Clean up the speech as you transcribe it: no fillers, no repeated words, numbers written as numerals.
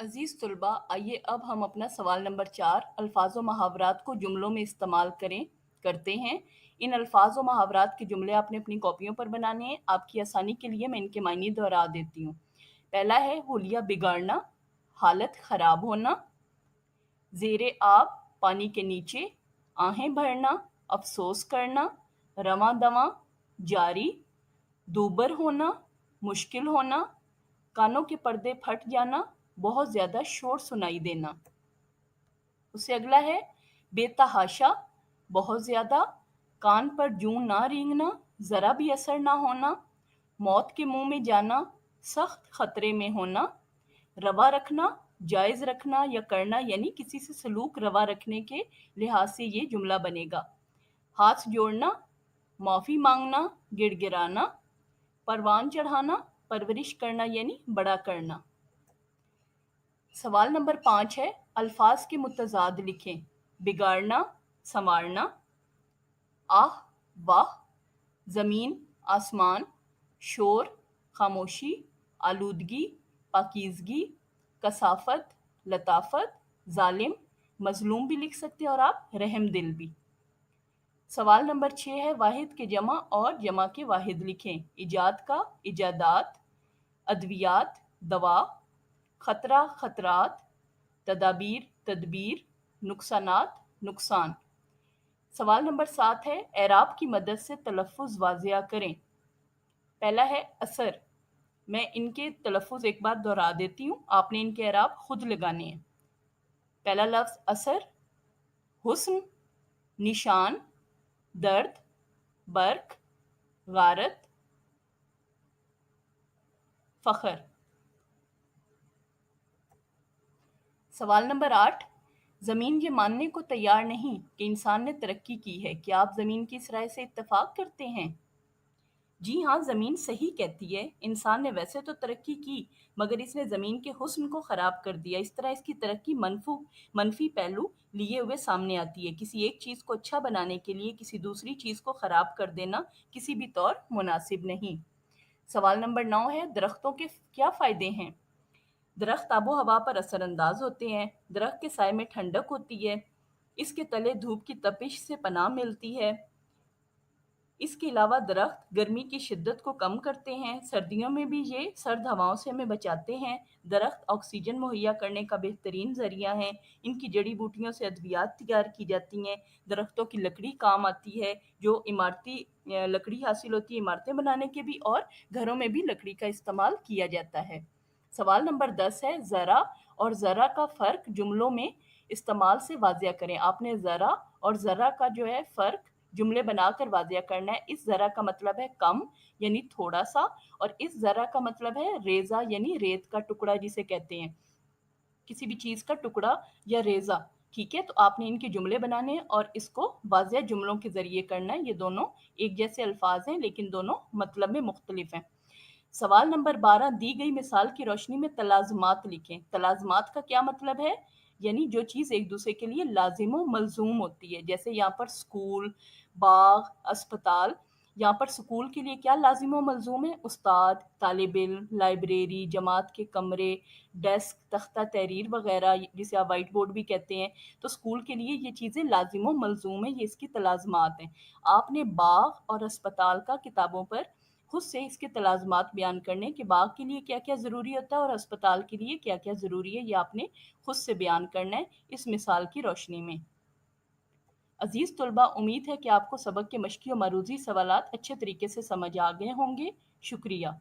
अजीज़ तलबा, आइए अब हम अपना सवाल नंबर 4 अल्फाज व मुहावरात को जुमलों में इस्तेमाल करते हैं। इन अल्फाज व मुहावरात के जुमले आपने अपनी कॉपियों पर बनाने हैं। आपकी आसानी के लिए मैं इनके मायने दोहरा देती हूँ। पहला है हुलिया बिगाड़ना, हालत ख़राब होना। ज़ेरे आब, पानी के नीचे। आहें भरना, अफसोस करना। रवां दवां, जारी। दूबर होना, मुश्किल होना। कानों के पर्दे फट जाना, बहुत ज़्यादा शोर सुनाई देना। उससे अगला है बेतहाशा, बहुत ज़्यादा। कान पर जूं ना रेंगना, ज़रा भी असर ना होना। मौत के मुंह में जाना, सख्त खतरे में होना। रवा रखना, जायज़ रखना या करना, यानी किसी से सलूक रवा रखने के लिहाज से ये जुमला बनेगा। हाथ जोड़ना, माफ़ी मांगना, गिड़गिड़ाना। परवान चढ़ाना, परवरिश करना यानी बड़ा करना। सवाल नंबर 5 है अल्फाज के मुतज़ाद लिखें। बिगाड़ना, संवारना। आह, वाह। ज़मीन, आसमान। शोर, खामोशी। आलूदगी, पाकीज़गी। कसाफत, लताफत। जालिम, मज़लूम भी लिख सकते हैं और आप रहम दिल भी। सवाल नंबर 6 है वाहिद के जमा और जमा के वाहिद लिखें। इजाद का, इजादात। अद्वियात, दवा। खतरा, खतरात। तदाबीर, तदबीर। नुकसानात, नुकसान। सवाल नंबर 7 है एराब की मदद से तलफ़्फ़ुज़ वाज़िया करें। पहला है असर। मैं इनके तलफ़्फ़ुज़ एक बार दोहरा देती हूँ, आपने इनके एराब खुद लगाने हैं। पहला लफ्ज़ असर, हुस्न, निशान, दर्द, बर्क, गारत, फ़ख्र। सवाल नंबर 8 ज़मीन ये मानने को तैयार नहीं कि इंसान ने तरक्की की है। क्या आप ज़मीन की इस राय से इत्तेफ़ाक करते हैं? जी हाँ, ज़मीन सही कहती है। इंसान ने वैसे तो तरक्की की, मगर इसने ज़मीन के हुस्न को ख़राब कर दिया। इस तरह इसकी तरक्की मनफ़ी पहलू लिए हुए सामने आती है। किसी एक चीज़ को अच्छा बनाने के लिए किसी दूसरी चीज़ को ख़राब कर देना किसी भी तौर मुनासिब नहीं। सवाल नंबर 9 है दरख्तों के क्या फ़ायदे हैं? दरख्त आबो हवा पर असरअंदाज होते हैं। दरख्त के साए में ठंडक होती है। इसके तले धूप की तपिश से पनाह मिलती है। इसके अलावा दरख्त गर्मी की शिद्दत को कम करते हैं। सर्दियों में भी ये सर्द हवाओं से हमें बचाते हैं। दरख्त ऑक्सीजन मुहैया करने का बेहतरीन ज़रिया है। इनकी जड़ी बूटियों से अद्वियात तैयार की जाती हैं। दरख्तों की लकड़ी काम आती है, जो इमारती लकड़ी हासिल होती है इमारतें बनाने के भी, और घरों में भी लकड़ी का इस्तेमाल किया जाता है। सवाल नंबर 10 है ज़रा और ज़रा का फ़र्क जुमलों में इस्तेमाल से वाज़िया करें। आपने ज़रा और ज़रा का जो है फ़र्क जुमले बनाकर वाज़िया करना है। इस ज़रा का मतलब है कम यानी थोड़ा सा, और इस ज़रा का मतलब है रेज़ा यानी रेत का टुकड़ा जिसे कहते हैं, किसी भी चीज़ का टुकड़ा या रेज़ा। ठीक है, तो आपने इनके जुमले बनाने हैं और इसको वाज़िया जुमलों के ज़रिए करना है। ये दोनों एक जैसे अल्फाज हैं लेकिन दोनों मतलब में मुख्तलिफ हैं। सवाल नंबर 12 दी गई मिसाल की रोशनी में तलाज़ुमात लिखें। तलाज़ुमात का क्या मतलब है? यानी जो चीज़ एक दूसरे के लिए लाज़िम व मलज़ूम होती है। जैसे यहाँ पर स्कूल, बाग, अस्पताल। यहाँ पर स्कूल के लिए क्या लाज़िम व मलज़ूम है? उस्ताद, तालिब-इल्म, लाइब्रेरी, जमात के कमरे, डेस्क, तख्ता तहरीर वगैरह, जिसे आप व्हाइट बोर्ड भी कहते हैं। तो स्कूल के लिए ये चीज़ें लाज़िम व मलज़ूम हैं, ये इसकी तलाज़ुमात हैं। आपने बाग और अस्पताल का किताबों पर खुद से इसके तलाज़ुमात बयान करने कि बाग के लिए क्या-क्या ज़रूरी होता है और अस्पताल के लिए क्या-क्या ज़रूरी है, ये आपने खुद से बयान करना है इस मिसाल की रोशनी में। अज़ीज़ तलबा, उम्मीद है कि आपको सबक के मश्की और मरूज़ी सवालात अच्छे तरीके से समझ आ गए होंगे। शुक्रिया।